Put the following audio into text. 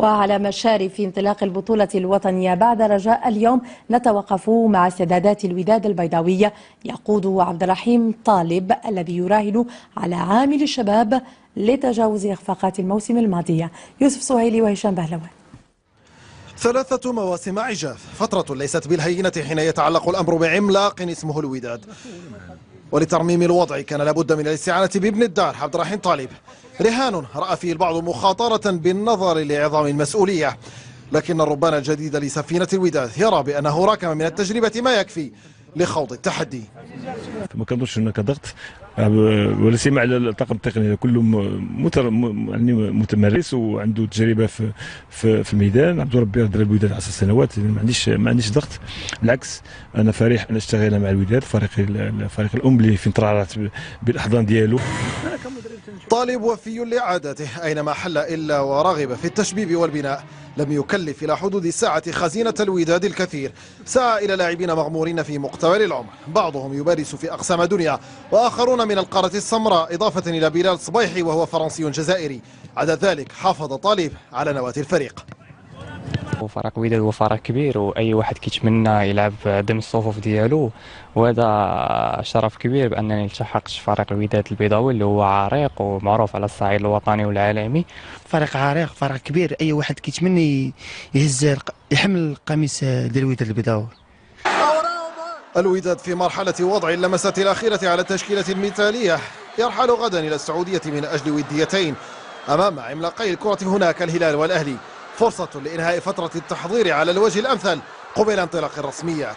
وعلى مشارف انطلاق البطولة الوطنية بعد رجاء اليوم نتوقف مع استعدادات الوداد البيضاوية يقود عبد الرحيم طالب الذي يراهن على عامل الشباب لتجاوز إخفاقات الموسم الماضية. يوسف سهيلي وهشام بهلوان. 3 مواسم عجاف، فترة ليست بالهينة حين يتعلق الأمر بعملاق اسمه الوداد، ولترميم الوضع كان لابد من الاستعانة بابن الدار عبد الرحيم طالب، رهان رأى فيه البعض مخاطرة بالنظر لعظام المسؤولية، لكن الربان الجديد لسفينة الوداد يرى بأنه راكم من التجربة ما يكفي لخوض التحدي. ما كنظنش هناك ضغط ولا سيما على الطاقم التقني، كله يعني متمرس وعنده تجربه في الميدان. عبد ربي درب الوداد 10 سنوات، ما عنديش ضغط، بالعكس انا فرح ان اشتغل مع الوداد، فريق الام اللي في انطرارات بالاحضان ديالو. طالب وفي لعادته، اينما حل الا ورغب في التشبيب والبناء، لم يكلف الى حدود الساعة خزينة الوداد الكثير، سعى الى لاعبين مغمورين في مقتبل العمر، بعضهم يبارز في اقسام دنيا واخرون من القارة السمراء، اضافة الى بلال صبيحي وهو فرنسي جزائري. عدا ذلك حافظ طالب على نواة الفريق. فريق الوداد هو فريق كبير، واي واحد كيتمنى يلعب ضمن الصفوف ديالو، وهذا شرف كبير بانني التحقت فريق الوداد البيضاوي اللي هو عريق ومعروف على الصعيد الوطني والعالمي. فريق عريق، فريق كبير، اي واحد كيتمنى يحمل القميص ديال الوداد البيضاوي. الوداد في مرحلة وضع اللمسات الأخيرة على التشكيلة المثالية، يرحل غدا إلى السعودية من أجل وديتين أمام عملاقي الكرة هناك الهلال والأهلي، فرصة لإنهاء فترة التحضير على الوجه الأمثل قبل انطلاق الرسميات.